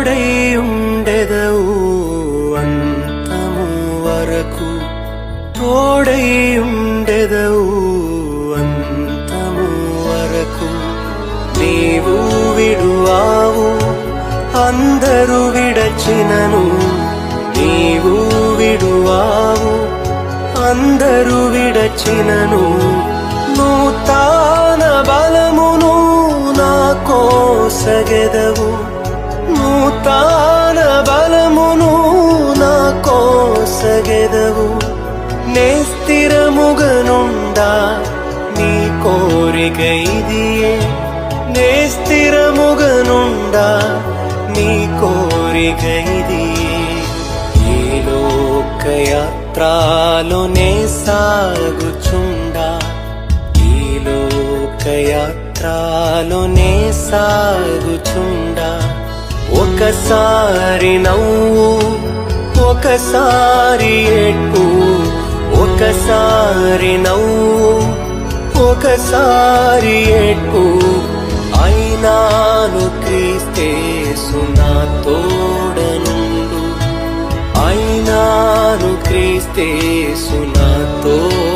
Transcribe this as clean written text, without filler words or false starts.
తోడై ఉండెదవు అంతము వరకు, తోడై ఉండెదవు అంతము వరకు. నీవు విడువావు అందరూ విడచినను, నీవు విడువావు అందరూ విడచినను. నూతన బలమును నాకోసగెదవు, నూతన బలమును నాకోసగెదవు. నే స్థిరముగనుండా నీ కోరిక ఇదియే, నే స్థిరముగనుండా నీ కోరిక ఇదియే. ఈ లోకయాత్రలోనే సాగుచుండా, ఈ లోకయాత్రలోనే సాగుచుండా. ఒకసారి నవ్వు ఒకసారి ఏడ్పు, ఒకసారి నవ్వు ఒకసారి ఏడ్పు. అయినాను క్రీస్తేసు నా తోడనుండు, అయినాను క్రీస్తేసు నా తోడనుండు.